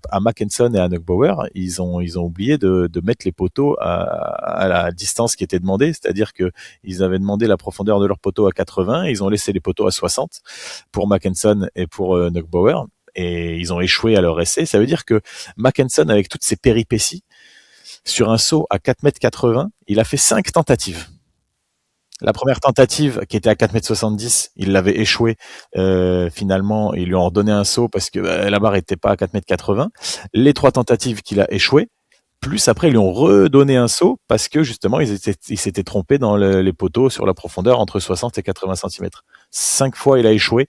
à Mackenson et à Neugbauer, ils ont oublié de mettre les poteaux à la distance qui était demandée. C'est-à-dire que ils avaient demandé la profondeur de leurs poteaux à 80. Ils ont laissé les poteaux à 60 pour Mackenson et pour Neugbauer. Et ils ont échoué à leur essai. Ça veut dire que Mackenson, avec toutes ses péripéties, sur un saut à 4,80 m, il a fait 5 tentatives. La première tentative, qui était à 4,70 m, il l'avait échoué. Finalement, ils lui ont redonné un saut parce que la barre était pas à 4,80 m. Les 3 tentatives qu'il a échouées, plus après, ils lui ont redonné un saut parce que justement, ils s'étaient trompés dans les poteaux sur la profondeur entre 60 et 80 cm. 5 fois, il a échoué.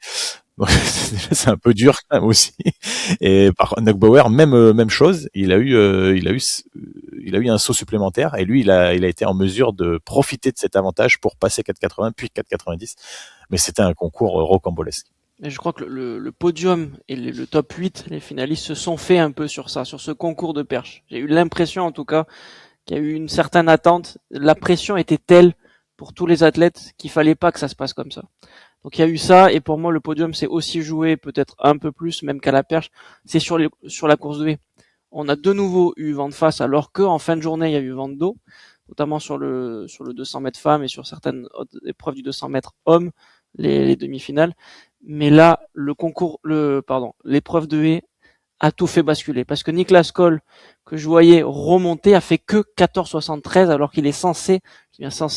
Donc, c'est un peu dur quand même aussi. Et par Neugbauer, même chose. Il a eu un saut supplémentaire et lui, il a été en mesure de profiter de cet avantage pour passer 4,80 puis 4,90. Mais c'était un concours rocambolesque. Et je crois que le podium et le top 8, les finalistes, se sont fait un peu sur ça, sur ce concours de perche. J'ai eu l'impression, en tout cas, qu'il y a eu une certaine attente. La pression était telle pour tous les athlètes qu'il fallait pas que ça se passe comme ça. Donc il y a eu ça, et pour moi le podium c'est aussi joué peut-être un peu plus même qu'à la perche, c'est sur la course de haie. On a de nouveau eu vent de face, alors que en fin de journée il y a eu vent de dos, notamment sur le 200 mètres femmes et sur certaines épreuves du 200 mètres hommes, les demi-finales. Mais là l'épreuve de haie a tout fait basculer, parce que Niklas Cole, que je voyais remonter, a fait que 14,73 alors qu'il est censé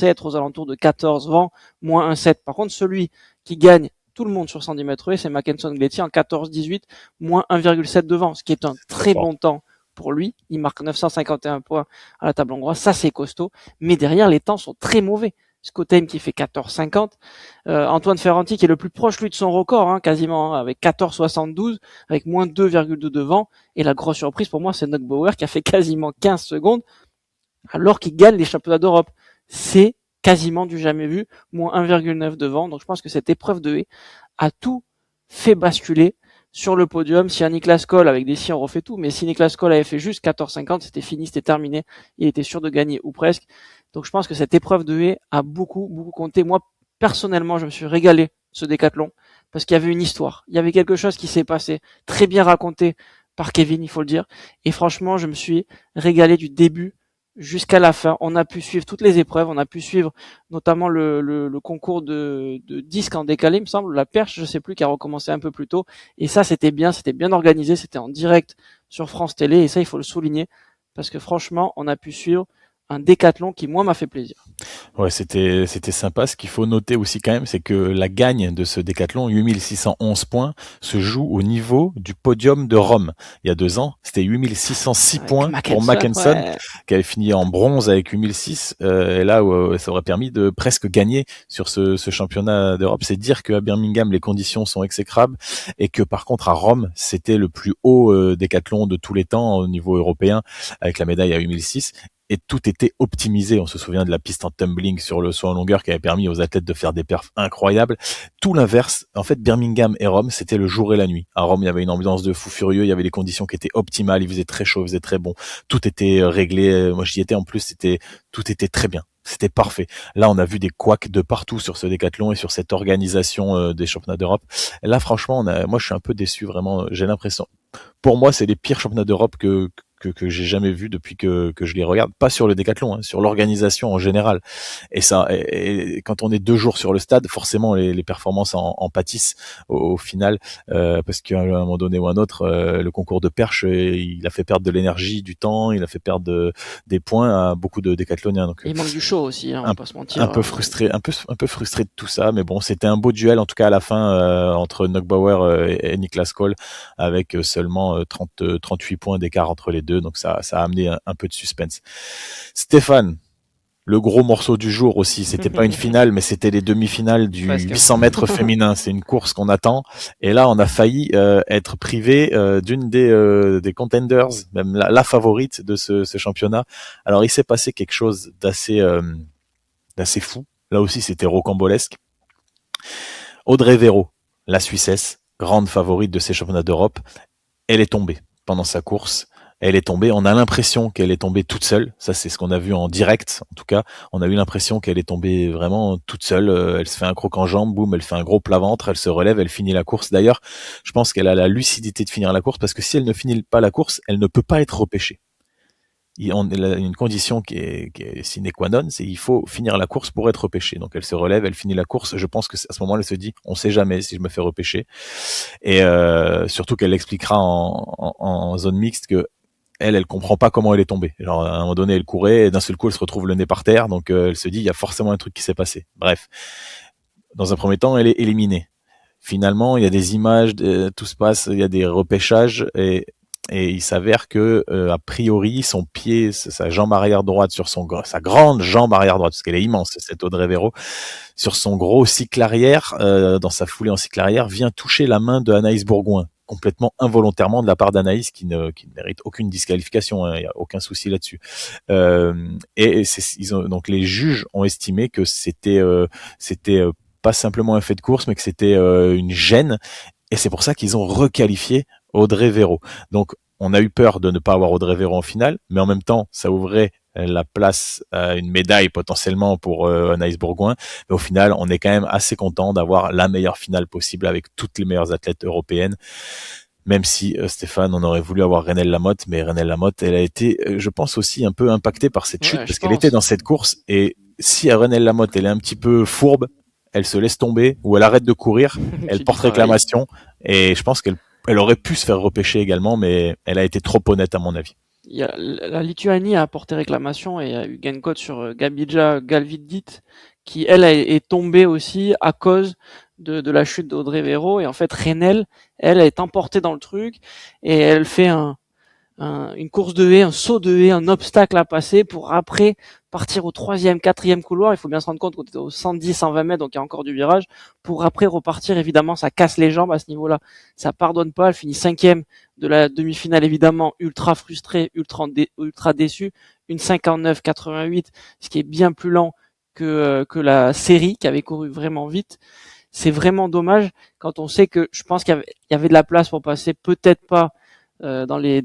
être aux alentours de 14 vents, moins 1,7. Par contre, celui qui gagne tout le monde sur 110 mètres, c'est Mackenson Gletti en 14,18, moins 1,7 de vent, ce qui est un très bon temps pour lui. Il marque 951 points à la table hongroise, ça c'est costaud, mais derrière les temps sont très mauvais. Schottheim qui fait 14,50, Antoine Ferranti qui est le plus proche lui de son record, quasiment, avec 14,72, avec moins 2,2 de vent, et la grosse surprise pour moi c'est Neugbauer qui a fait quasiment 15 secondes alors qu'il gagne les championnats d'Europe. C'est quasiment du jamais vu, moins 1,9 de vent. Donc je pense que cette épreuve de haie a tout fait basculer sur le podium. Si un Niklas Kohl, avec des si on refait tout, mais si Niklas Kohl avait fait juste 14,50, c'était fini, c'était terminé. Il était sûr de gagner ou presque. Donc je pense que cette épreuve de haie a beaucoup compté. Moi, personnellement, je me suis régalé ce décathlon parce qu'il y avait une histoire. Il y avait quelque chose qui s'est passé, très bien raconté par Kevin, il faut le dire. Et franchement, je me suis régalé du début jusqu'à la fin. On a pu suivre toutes les épreuves, on a pu suivre notamment le concours de disques en décalé, il me semble, la perche, je sais plus, qui a recommencé un peu plus tôt. Et ça, c'était bien organisé, c'était en direct sur France Télé, et ça, il faut le souligner, parce que franchement, on a pu suivre un décathlon qui, moi, m'a fait plaisir. Ouais, c'était sympa. Ce qu'il faut noter aussi quand même, c'est que la gagne de ce décathlon, 8611 points, se joue au niveau du podium de Rome. Il y a 2 ans, c'était 8606 Avec points pour Mackensen, ouais. qui avait fini en bronze avec 8006. Et là, ça aurait permis de presque gagner sur ce championnat d'Europe. C'est dire qu'à Birmingham, les conditions sont exécrables et que par contre à Rome, c'était le plus haut décathlon de tous les temps au niveau européen, avec la médaille à 8006. Et tout était optimisé. On se souvient de la piste en tumbling sur le saut en longueur qui avait permis aux athlètes de faire des perfs incroyables. Tout l'inverse. En fait, Birmingham et Rome, c'était le jour et la nuit. À Rome, il y avait une ambiance de fou furieux. Il y avait les conditions qui étaient optimales. Il faisait très chaud, il faisait très bon. Tout était réglé. Moi, j'y étais en plus. Tout était très bien. C'était parfait. Là, on a vu des couacs de partout sur ce décathlon et sur cette organisation des championnats d'Europe. Là, franchement, moi, je suis un peu déçu, vraiment. J'ai l'impression. Pour moi, c'est les pires championnats d'Europe que j'ai jamais vu depuis que je les regarde, pas sur le décathlon, hein, sur l'organisation en général. Et quand on est 2 jours sur le stade, forcément les performances en pâtissent au final, parce qu'à un moment donné ou un autre, le concours de perche, il a fait perdre de l'énergie, du temps, il a fait perdre des points à beaucoup de décathloniens. Donc Et il manque du show aussi, hein, on va pas se mentir. un peu frustré, un peu frustré de tout ça, mais bon, c'était un beau duel en tout cas à la fin entre Knockbauer et Niklas Kohl, avec seulement 38 points d'écart entre les deux, donc ça a amené un peu de suspense. Stéphane, le gros morceau du jour aussi, c'était pas une finale, mais c'était les demi-finales du Presque. 800 mètres féminin. C'est une course qu'on attend, et là on a failli être privé d'une des contenders, même la favorite de ce championnat. Alors il s'est passé quelque chose d'assez fou. Là aussi, c'était rocambolesque. Audrey Véro, la Suissesse, grande favorite de ces championnats d'Europe, elle est tombée pendant sa course. Elle est tombée. On a l'impression qu'elle est tombée toute seule. Ça, c'est ce qu'on a vu en direct. En tout cas, on a eu l'impression qu'elle est tombée vraiment toute seule. Elle se fait un croc en jambe, boum, elle fait un gros plat-ventre, elle se relève, elle finit la course. D'ailleurs, je pense qu'elle a la lucidité de finir la course parce que si elle ne finit pas la course, elle ne peut pas être repêchée. Il y a une condition qui est sine qua non, c'est il faut finir la course pour être repêché. Donc elle se relève, elle finit la course. Je pense que à ce moment-là, elle se dit, on sait jamais si je me fais repêcher. Et surtout qu'elle expliquera en zone mixte que elle comprend pas comment elle est tombée. Genre à un moment donné, elle courait et d'un seul coup, elle se retrouve le nez par terre. Donc elle se dit, il y a forcément un truc qui s'est passé. Bref, dans un premier temps, elle est éliminée. Finalement, il y a des images, tout se passe, il y a des repêchages et il s'avère que a priori son pied, sa jambe arrière droite sur sa grande jambe arrière droite, parce qu'elle est immense cette Audrey Véro, sur son gros cycle arrière, dans sa foulée en cycle arrière, vient toucher la main de Anaïs Bourgoin, complètement involontairement de la part d'Anaïs qui ne mérite aucune disqualification, hein, il y a aucun souci là-dessus. Donc les juges ont estimé que c'était pas simplement un fait de course, mais que c'était une gêne. Et c'est pour ça qu'ils ont requalifié Audrey Véro. Donc, on a eu peur de ne pas avoir Audrey Véro en finale, mais en même temps, ça ouvrait la place à une médaille potentiellement pour Anaïs Bourgoin. Mais au final, on est quand même assez content d'avoir la meilleure finale possible avec toutes les meilleures athlètes européennes. Même si, Stéphane, on aurait voulu avoir Renelle Lamotte, mais Renelle Lamotte, elle a été, je pense aussi, un peu impactée par cette chute, parce qu'elle était dans cette course, et si Renelle Lamotte, elle est un petit peu fourbe, elle se laisse tomber, ou elle arrête de courir, elle porte réclamation, et je pense qu'elle aurait pu se faire repêcher également, mais elle a été trop honnête à mon avis. La Lituanie a porté réclamation et a eu gain de code sur Gabija Galvidit, qui elle est tombée aussi à cause de la chute d'Audrey Véro, et en fait Renelle, elle est emportée dans le truc et elle fait une course de haie, un saut de haie, un obstacle à passer pour après partir au 3e, 4e couloir. Il faut bien se rendre compte qu'on était au 110, 120 mètres, donc il y a encore du virage, pour après repartir. Évidemment, ça casse les jambes à ce niveau-là. Ça pardonne pas. Elle finit 5e de la demi-finale, évidemment, ultra frustrée, ultra déçue. Une 59-88, ce qui est bien plus lent que la série qui avait couru vraiment vite. c'est vraiment dommage quand on sait que je pense qu'il y avait de la place pour passer, peut-être pas dans les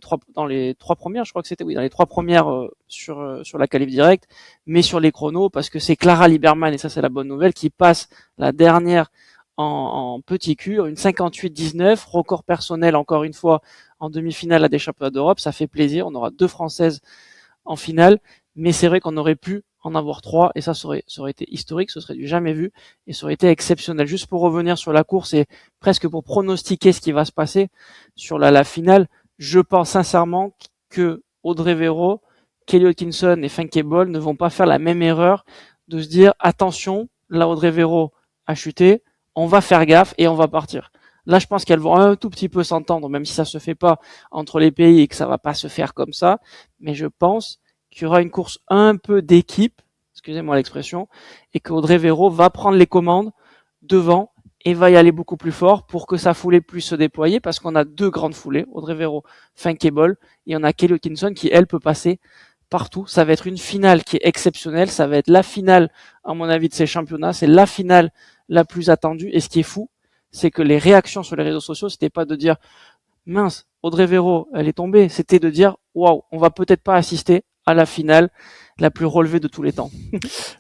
trois premières, je crois que c'était oui, dans les trois premières sur la qualif directe, mais sur les chronos parce que c'est Clara Lieberman et ça c'est la bonne nouvelle qui passe la dernière en petit cul, une 58-19, record personnel encore une fois en demi-finale à des championnats d'Europe, ça fait plaisir, on aura deux Françaises en finale, mais c'est vrai qu'on aurait pu en avoir trois et ça aurait été historique, ce serait du jamais vu et ça aurait été exceptionnel. Juste pour revenir sur la course et presque pour pronostiquer ce qui va se passer sur la finale, je pense sincèrement que Audrey Véro, Kelly Hutchinson et Funky Ball ne vont pas faire la même erreur de se dire attention, là Audrey Véro a chuté, on va faire gaffe et on va partir. Là, je pense qu'elles vont un tout petit peu s'entendre, même si ça se fait pas entre les pays et que ça va pas se faire comme ça. Mais je pense qu'il y aura une course un peu d'équipe, excusez-moi l'expression, et qu'Audrey Véro va prendre les commandes devant et va y aller beaucoup plus fort pour que sa foulée puisse se déployer parce qu'on a deux grandes foulées, Audrey Véro, Funky Ball, et on a Kelly Hutchinson qui, elle, peut passer partout. Ça va être une finale qui est exceptionnelle. Ça va être la finale, à mon avis, de ces championnats. C'est la finale la plus attendue. Et ce qui est fou, c'est que les réactions sur les réseaux sociaux, c'était pas de dire mince, Audrey Véro, elle est tombée. C'était de dire waouh, on va peut-être pas assister à la finale la plus relevée de tous les temps.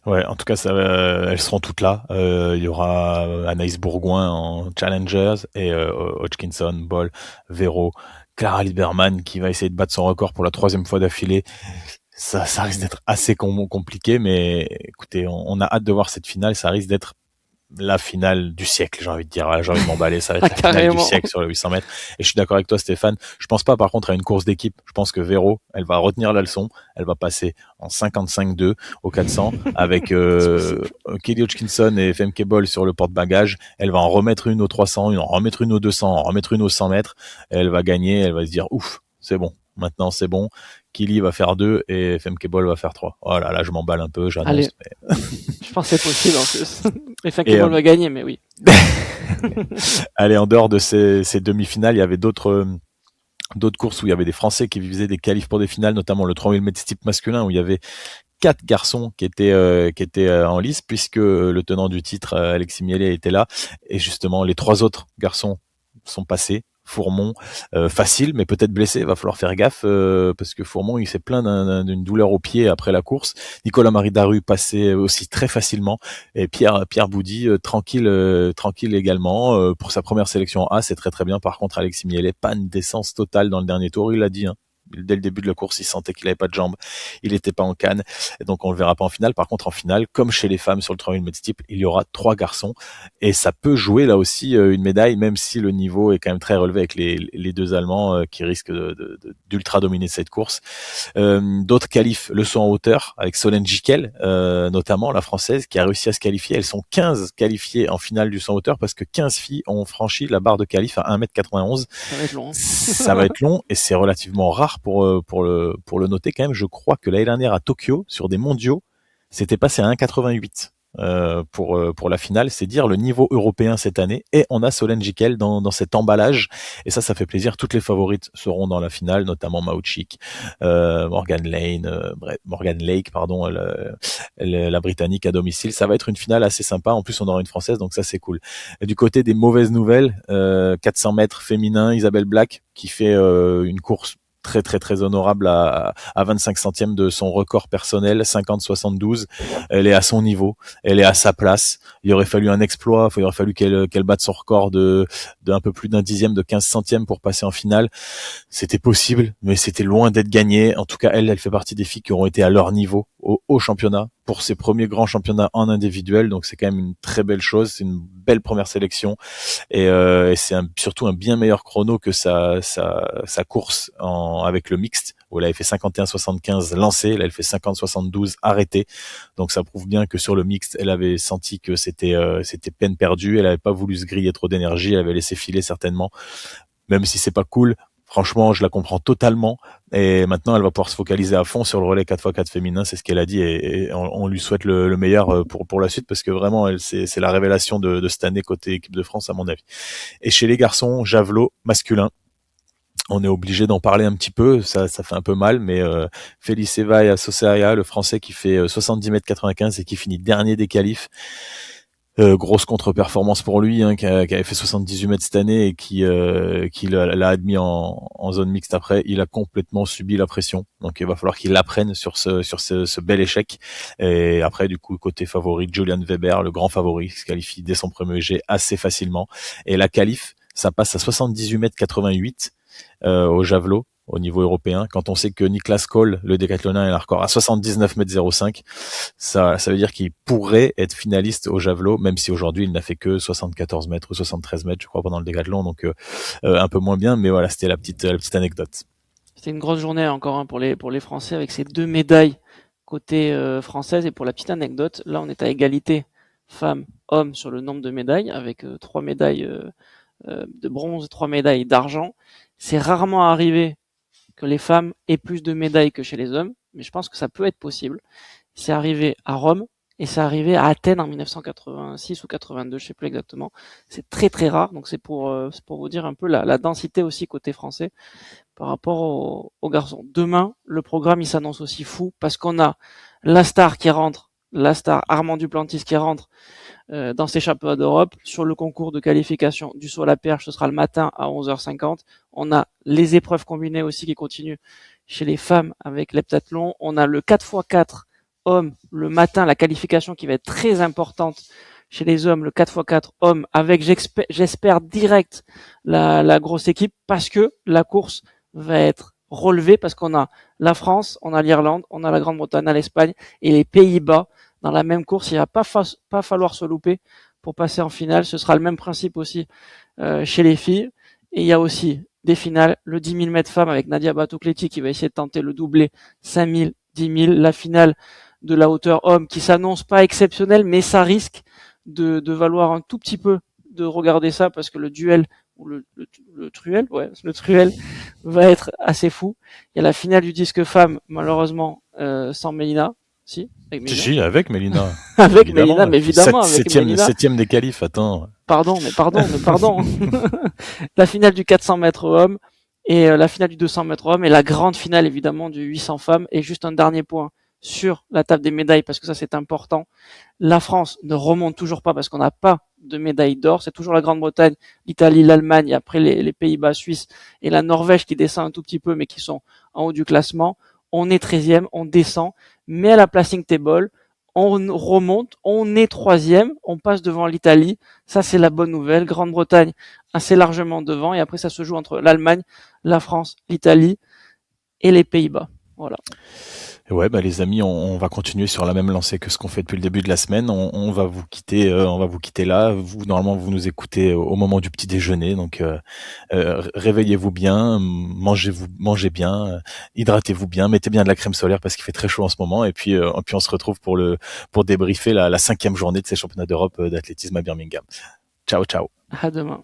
Ouais, en tout cas, elles seront toutes là. Il y aura Anaïs Bourgoin en Challengers et Hodgkinson, Ball, Véro, Clara Lieberman qui va essayer de battre son record pour la 3e fois d'affilée. Ça risque d'être assez compliqué, mais écoutez, on a hâte de voir cette finale. Ça risque d'être la finale du siècle, j'ai envie de dire. J'ai envie de m'emballer, ça va être la finale du siècle sur le 800 mètres. Et je suis d'accord avec toi, Stéphane. Je pense pas, par contre, à une course d'équipe. Je pense que Véro, elle va retenir la leçon. Elle va passer en 55-2 au 400 avec Kelly Hutchinson et Femke Bol sur le porte-bagages. Elle va en remettre une au 300, en remettre une au 200, en remettre une au 100 mètres. Et elle va gagner. Elle va se dire, ouf, c'est bon. Maintenant, c'est bon. Kili va faire 2 et Femke Bol va faire 3. Oh là là, je m'emballe un peu, j'annonce. Mais... je pense que c'est possible en plus. Et Femke Bol va gagner, mais oui. Allez, en dehors de ces demi-finales, il y avait d'autres courses où il y avait des Français qui visaient des qualifs pour des finales, notamment le 3000 mètres steeple masculin où il y avait 4 garçons qui étaient en lice puisque le tenant du titre, Alexis Miele, était là. Et justement, les 3 autres garçons sont passés. Fourmont, facile, mais peut-être blessé. Va falloir faire gaffe parce que Fourmont, il s'est plaint d'une douleur au pied après la course. Nicolas-Marie Daru passait aussi très facilement. Et Pierre Boudy, tranquille également. Pour sa première sélection A, c'est très très bien. Par contre, Alexis Miele, panne d'essence totale dans le dernier tour. Il l'a dit, hein. Dès le début de la course, il sentait qu'il avait pas de jambes, il était pas en canne, et donc on le verra pas en finale. Par contre, en finale, comme chez les femmes sur le 3000 mètres steeple, il y aura 3 garçons, et ça peut jouer là aussi une médaille, même si le niveau est quand même très relevé avec les 2 Allemands qui risquent d'ultra dominer cette course. D'autres qualifs le sont en hauteur, avec Solène Giquel, notamment la française, qui a réussi à se qualifier. Elles sont 15 qualifiées en finale du 100 hauteur, parce que 15 filles ont franchi la barre de qualif à 1m91. Ça va être long. Ça va être long, et c'est relativement rare pour le noter quand même. Je crois que l'année dernière à Tokyo, sur des mondiaux, c'était passé à 1,88 pour la finale. C'est dire le niveau européen cette année. Et on a Solène Giquel dans cet emballage. Et ça fait plaisir. Toutes les favorites seront dans la finale, notamment Mauchik, Morgan Lake, pardon, la Britannique à domicile. Ça va être une finale assez sympa. En plus, on aura une Française, donc ça c'est cool. Et du côté des mauvaises nouvelles, 400 mètres féminin, Isabelle Black qui fait une course très très très honorable à 25 centièmes de son record personnel, 50-72. Elle est à son niveau, elle est à sa place. Il aurait fallu un exploit, il aurait fallu qu'elle batte son record de un peu plus d'un dixième, de 15 centièmes pour passer en finale. C'était possible, mais c'était loin d'être gagné. En tout cas, elle fait partie des filles qui auront été à leur niveau au championnat pour ses premiers grands championnats en individuel. Donc c'est quand même une très belle chose, c'est une belle première sélection et c'est surtout un bien meilleur chrono que sa course avec le mixte où elle avait fait 51-75 lancé, là elle fait 50-72 arrêté. Donc ça prouve bien que sur le mixte, elle avait senti que c'était peine perdue, elle avait pas voulu se griller trop d'énergie, elle avait laissé filer certainement. Même si c'est pas cool, franchement, je la comprends totalement. Et maintenant, elle va pouvoir se focaliser à fond sur le relais 4x4 féminin. C'est ce qu'elle a dit. Et on lui souhaite le meilleur pour la suite parce que vraiment, c'est la révélation de cette année côté équipe de France, à mon avis. Et chez les garçons, javelot masculin. On est obligé d'en parler un petit peu. Ça fait un peu mal, mais Félix Evaï à Soseria, le français qui fait 70 mètres 95 et qui finit dernier des qualifs. Grosse contre-performance pour lui, qui avait fait 78 mètres cette année et qui l'a admis en zone mixte après. Il a complètement subi la pression, donc il va falloir qu'il apprenne sur ce bel échec. Et après, du coup, côté favori, Julian Weber, le grand favori, se qualifie dès son premier jet assez facilement. Et la qualif, ça passe à 78 mètres 88 au javelot au niveau européen. Quand on sait que Niklas Cole, le décathlonien, est un record à 79 mètres 05, ça veut dire qu'il pourrait être finaliste au javelot, même si aujourd'hui il n'a fait que 74 mètres ou 73 mètres, je crois, pendant le décathlon, donc un peu moins bien, mais voilà, c'était la petite anecdote. C'était une grosse journée encore pour les Français avec ces 2 médailles côté française. Et pour la petite anecdote, là on est à égalité femmes-hommes sur le nombre de médailles avec 3 médailles de bronze, 3 médailles d'argent. C'est rarement arrivé que les femmes aient plus de médailles que chez les hommes, mais je pense que ça peut être possible. C'est arrivé à Rome et c'est arrivé à Athènes en 1986 ou 82, je sais plus exactement. C'est très très rare, donc c'est pour vous dire un peu la densité aussi côté français par rapport aux garçons. Demain, le programme il s'annonce aussi fou parce qu'on a la star qui rentre, la star Armand Duplantis qui rentre dans ces championnats d'Europe. Sur le concours de qualification du saut à la perche, ce sera le matin à 11h50. On a les épreuves combinées aussi qui continuent chez les femmes avec l'heptathlon. On a le 4x4 hommes le matin, la qualification qui va être très importante chez les hommes, le 4x4 hommes avec, j'espère, direct la grosse équipe parce que la course va être relevée parce qu'on a la France, on a l'Irlande, on a la Grande-Bretagne, on a l'Espagne et les Pays-Bas dans la même course. Il va pas falloir se louper pour passer en finale. Ce sera le même principe aussi chez les filles. Et il y a aussi des finales, le 10 000 mètres femmes avec Nadia Batokleti qui va essayer de tenter le doublé 5 000, 10 000. La finale de la hauteur homme qui s'annonce pas exceptionnelle, mais ça risque de valoir un tout petit peu de regarder ça parce que le duel ou le truel, le truel va être assez fou. Il y a la finale du disque femme, malheureusement, sans Mélina. Si, avec Mélina. Si, avec Mélina. Avec Mélina, mais évidemment, avec Mélina. Septième des qualifs, attends. Pardon. La finale du 400 mètres hommes et la finale du 200 mètres hommes et la grande finale, évidemment, du 800 femmes. Et juste un dernier point sur la table des médailles, parce que ça, c'est important. La France ne remonte toujours pas parce qu'on n'a pas de médaille d'or. C'est toujours la Grande-Bretagne, l'Italie, l'Allemagne, et après les Pays-Bas, Suisse et la Norvège qui descend un tout petit peu, mais qui sont en haut du classement. On est 13e, on descend, mais à la placing table, on remonte, on est 3e, on passe devant l'Italie. Ça, c'est la bonne nouvelle. Grande-Bretagne assez largement devant, et après, ça se joue entre l'Allemagne, la France, l'Italie et les Pays-Bas. Voilà. Ouais, les amis, on va continuer sur la même lancée que ce qu'on fait depuis le début de la semaine. On va vous quitter, là. Vous, normalement, vous nous écoutez au moment du petit déjeuner, donc réveillez-vous bien, mangez bien, hydratez-vous bien, mettez bien de la crème solaire parce qu'il fait très chaud en ce moment. Et puis on se retrouve pour débriefer la 5e journée de ces championnats d'Europe d'athlétisme à Birmingham. Ciao, ciao. À demain.